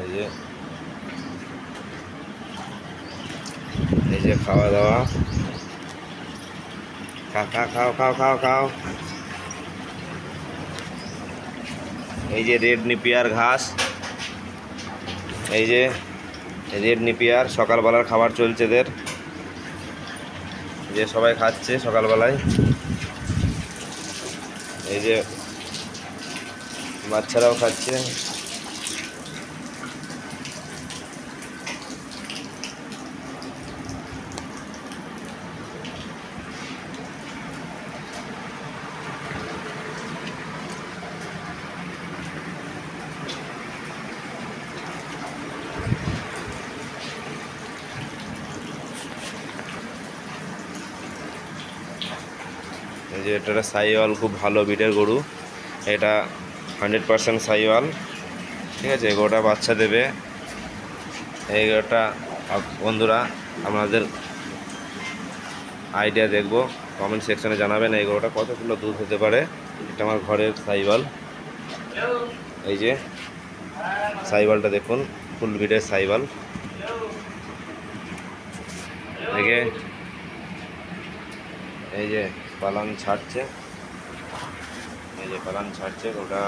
এই যে খাওয়া দাওয়া, খাও খাও খাও খাও। এই যে রেড নেপিয়ার ঘাস, এই যে রেড নেপিয়ার সকালবেলার খাবার চলছে এদের, যে সবাই খাচ্ছে সকালবেলায়। এই যে বাচ্চারাও খাচ্ছে। এই যে এটা সাইওয়াল, খুব ভালো ব্রিডের গরু, এটা 100% সাইওয়াল। ঠিক আছে, এই গরুটা বাচ্চা দেবে। এই গরুটা বন্ধুরা আপনাদের আইডিয়া দেখবো, কমেন্ট সেকশনে জানাবেন এই গরুটা কত কিলো দুধ হতে পারে। এটা আমার ঘরের সাইওয়াল। এই যে সাইওয়ালটা দেখুন, ফুল ব্রিডের সাইওয়াল। দেখে এই যে পালান ছাড়ছে, এই যে পালান ছাড়ছে ওটা।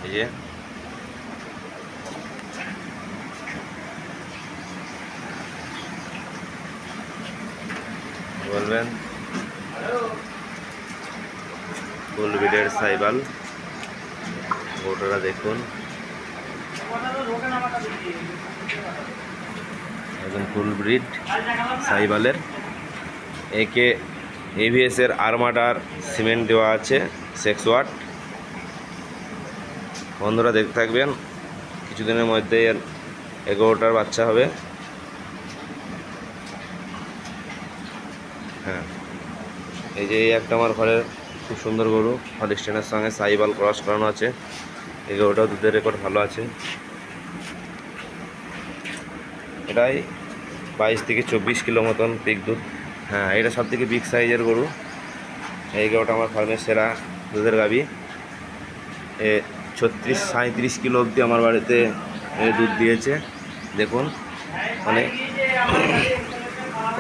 এই যে বলবেন ফুল ব্রিডের সাইওয়াল গরুটা দেখুন, একদম ফুল ব্রিড সাইওয়ালের। একে AVS এর আর্মাডার সিমেন্ট দেওয়া আছে 6 ওয়াট। বন্ধুরা দেখতে থাকবেন, কিছুদিনের মধ্যে এর 11টার বাচ্চা হবে। হ্যাঁ, এই যে এই একটা আমার ঘরের খুব সুন্দর গরু, হলিস্টাইনের সঙ্গে সাইওয়াল ক্রস করানো আছে। এই গরুটাও দুধের রেকর্ড ভালো আছে। এটাই 22 থেকে 24 কিলো মতন পিক দুধ। হ্যাঁ, এটা সব থেকে বিগ সাইজের গরু। এই গরুটা আমার ফার্মের সেরা দুধের গাভী। 36-37 কিলো অবধি আমার বাড়িতে দুধ দিয়েছে। দেখুন,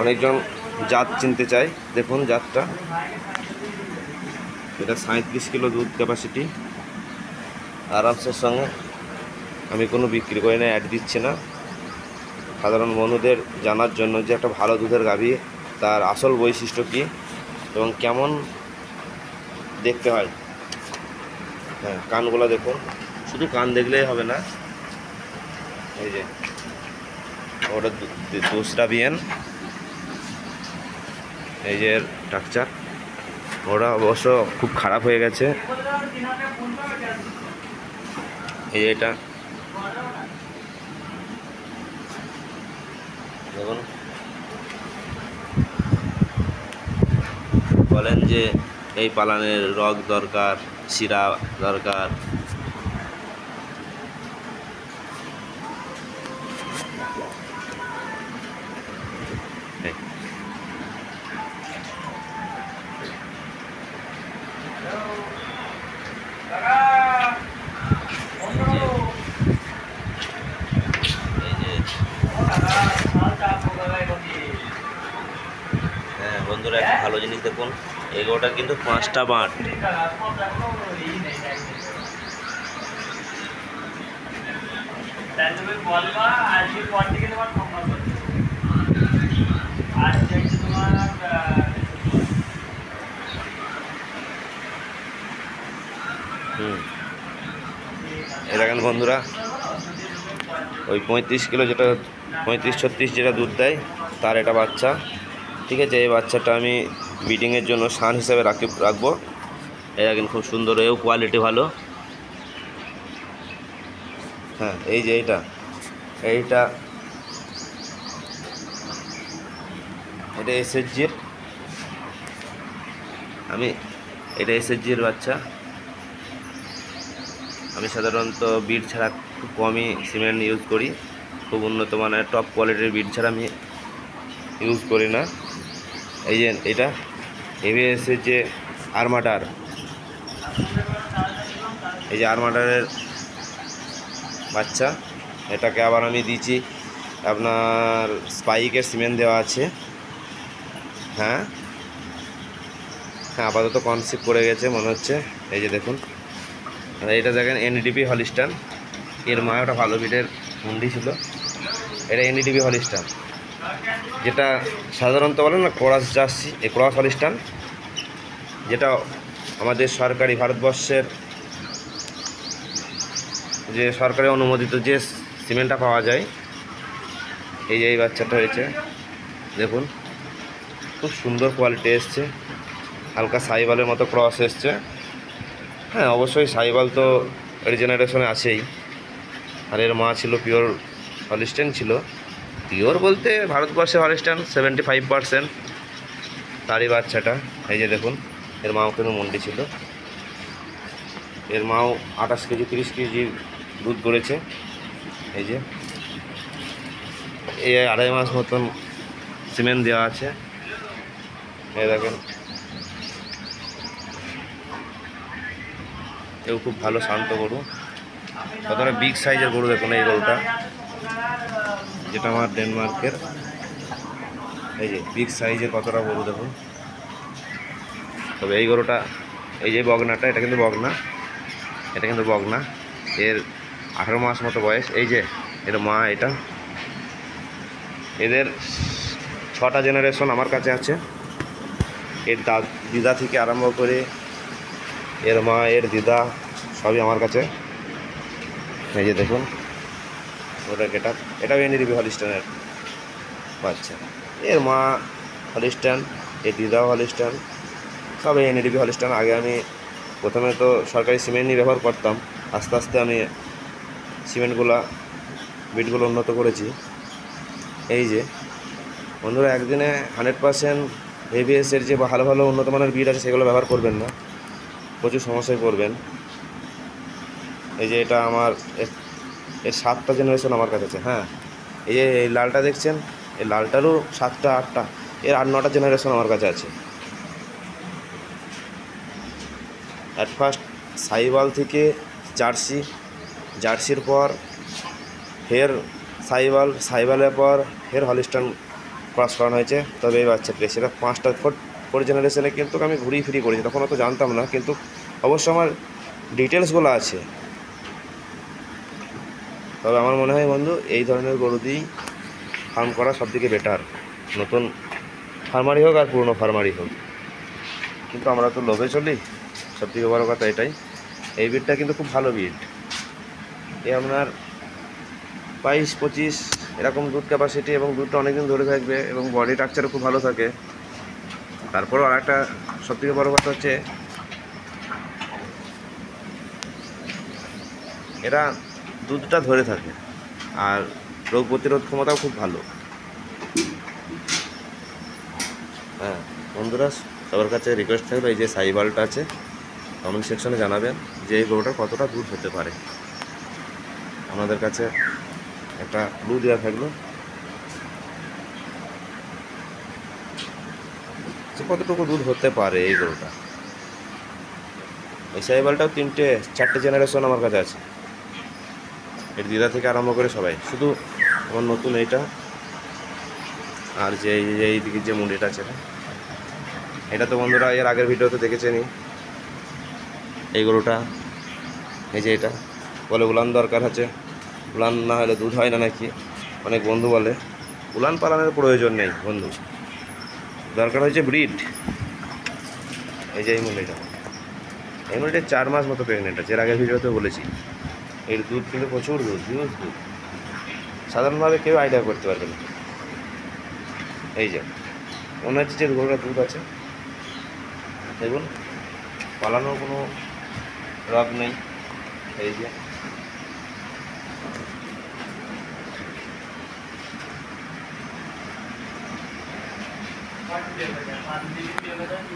অনেকজন জাত চিনতে চায়, দেখুন জাতটা। এটা 37 কিলো দুধ ক্যাপাসিটি আরামসের সঙ্গে। আমি কোনো বিক্রি করি না, অ্যাড দিচ্ছি না, সাধারণ বন্ধুদের জানার জন্য যে একটা ভালো দুধের গাভী তার আসল বৈশিষ্ট্য কী এবং কেমন দেখতে হয়। হ্যাঁ, কানগুলো দেখুন, শুধু কান দেখলেই হবে না। এই যে ওটা দুসরা বিয়ান, এই যে স্ট্রাকচার। ওরা অবশ্য খুব খারাপ হয়ে গেছে। এই যে এটা দেখুন, বলেন যে এই পালানের রগ দরকার, শিরা দরকার। হ্যাঁ বন্ধুরা, একটা ভালো জিনিস দেখুন, এই গরুটার কিন্তু 5টা বাঁট। এ দেখেন বন্ধুরা, ওই 35 কিলো যেটা 35-36 যেটা দুধ দেয় তার এটা বাচ্চা। ঠিক আছে, এই বাচ্চাটা আমি ব্রিডিংয়ের জন্য সান হিসাবে রাখবো। এই দেখেন খুব সুন্দর, এও কোয়ালিটি ভালো। হ্যাঁ, এই যে এইটা SHG-র, এটা SHG-র বাচ্চা। আমি সাধারণত বিট ছাড়া খুব কমই সিমেন্ট ইউজ করি, খুব উন্নত মানের টপ কোয়ালিটির বিট ছাড়া আমি ইউজ করি না। এই যে এটা AVS-এর যে আর্মাডার, এই যে আর্মাডারের বাচ্চা। এটাকে আবার আমি দিয়েছি আপনার স্পাইকের সিমেন্ট দেওয়া আছে। হ্যাঁ হ্যাঁ, আপাতত কনসিভ করে গেছে মনে হচ্ছে। এই যে দেখুন, আর এটা দেখেন এনডিপি হলিস্টান। এর মা একটা ভালো বিটের মুন্ডি ছিল। এটা এনডিপি হলিস্টান, যেটা সাধারণত বলেন না ক্রস জার্সি, এই ক্রস হলিস্টান, যেটা আমাদের সরকারি ভারতবর্ষের যে সরকারি অনুমোদিত যে সিমেন্টটা পাওয়া যায়। এই যে এই বাচ্চাটা হয়েছে দেখুন, খুব সুন্দর কোয়ালিটি এসছে, হালকা সাইবালের মতো ক্রস এসছে। হ্যাঁ অবশ্যই সাইবাল তো এই জেনারেশনে আছেই। আর এর মা ছিল পিওর হলিস্টান ছিল। পিওর বলতে ভারতবর্ষে হলিস্টান 75%। তারই বাচ্চাটা। এই যে দেখুন, এর মাও কিন্তু মন্ডি ছিল। এর মাও 28 কেজি 30 কেজি দুধ করেছে। এই যে এই 2.5 মাস মতন সিমেন্ট দেওয়া আছে। এই দেখেন, এও খুব ভালো শান্ত গরু, কতটা বিগ সাইজের গরু দেখুন। এই গরুটা যেটা আমার ডেনমার্কের, এই যে বিগ সাইজের কতটা গরু দেখুন। তবে এই গরুটা, এই যে বগনাটা, এটা কিন্তু বগনা, এটা কিন্তু বগনা। এর 18 মাস মতো বয়স। এই যে এর মা, এটা এদের 6টা জেনারেশন আমার কাছে আছে। এর দিদা থেকে আরম্ভ করে এর মা, এর দিদা সবই আমার কাছে। এই যে দেখুন ওটা গেট আপ, এটাও এনডিপি হলিস্টানের বাচ্চা। এর মা হলিস্টান, এর দিদাও হলিস্টান, সব এনডিপি হলিস্টান। আগে আমি প্রথমে তো সরকারি সিমেন্টই ব্যবহার করতাম, আস্তে আস্তে আমি সিমেন্টগুলো বিটগুলো উন্নত করেছি। এই যে বন্ধুরা, একদিনে 100% এভিএসের যে ভালো ভালো উন্নত মানের বিট আছে সেগুলো ব্যবহার করবেন না, প্রচুর সমস্যায় পড়বেন। এই যে এটা আমার এর 7টা জেনারেশন আমার কাছে আছে। হ্যাঁ, এই যে এই লালটা দেখছেন, এই লালটারও 7টা 8টা, এর 8-9টা জেনারেশন আমার কাছে আছে। অ্যাট ফার্স্ট সাইবাল থেকে জার্সি, জার্সির পর ফের সাইবাল, সাইবালের পর ফের হলিস্টান ক্রস করানো হয়েছে। তবে এই বাচ্চাটা সেটা 5টা 4 জেনারেশনে কিন্তু আমি ঘুরিয়ে ফিরিয়ে করেছি, তখন অত জানতাম না, কিন্তু অবশ্য আমার ডিটেলসগুলো আছে। তবে আমার মনে হয় বন্ধু, এই ধরনের গরু দিয়েই ফার্ম করা সবথেকে বেটার, নতুন ফার্মারি হোক আর পুরনো ফার্মারি হোক। কিন্তু আমরা তো লোভে চলি, সবথেকে বড় কথা এটাই। এই বিটটা কিন্তু খুব ভালো বিট। এ আপনার 22-25 এরকম দুধ ক্যাপাসিটি, এবং দুধটা অনেকদিন ধরে থাকবে, এবং বডি স্ট্রাকচারও খুব ভালো থাকে। তারপরেও আর একটা সবথেকে বড় কথা হচ্ছে, এরা দুধটা ধরে থাকে, আর রোগ প্রতিরোধ ক্ষমতাও খুব ভালো। হ্যাঁ বন্ধুরা, সবার কাছে রিকোয়েস্ট থাকবে, এই যে সাইবালটা আছে, কমেন্ট সেকশনে জানাবেন যে এই গরুটার কতটা দুধ হতে পারে। আমাদের কাছে একটা ক্লু দেওয়া থাকলো যে কতটুকু দুধ হতে পারে এই গরুটা। এই সাইবালটাও 3-4টে জেনারেশন আমার কাছে আছে, এর দিদা থেকে আরম্ভ করে সবাই। শুধু আমার নতুন এইটা, আর যে এই দিকের যে মুন্ডিটা আছে, এটা তো বন্ধুরা এর আগের ভিডিওতে দেখেছেনই। এই গরুটা, এই যে এটা বলে উলান দরকার আছে, উলান না হলে দুধ হয় না নাকি। অনেক বন্ধু বলে উলান পালানের প্রয়োজন নেই বন্ধু, দরকার হয়েছে ব্রিড। এই যে এই মুন্ডিটা, এই মুন্ডিটা 4 মাস মতো প্রেগনেন্ট আছে, এর আগের ভিডিওতে বলেছি। এর দুধ কিন্তু প্রচুর দুধ, হিউজ দুধ, সাধারণভাবে কেউ আইডিয়া করতে পারবে না। এই যে মনে হচ্ছে যে গরুটা দুধ আছে, দেখুন পালানোর কোনো রগ নেই। এই যে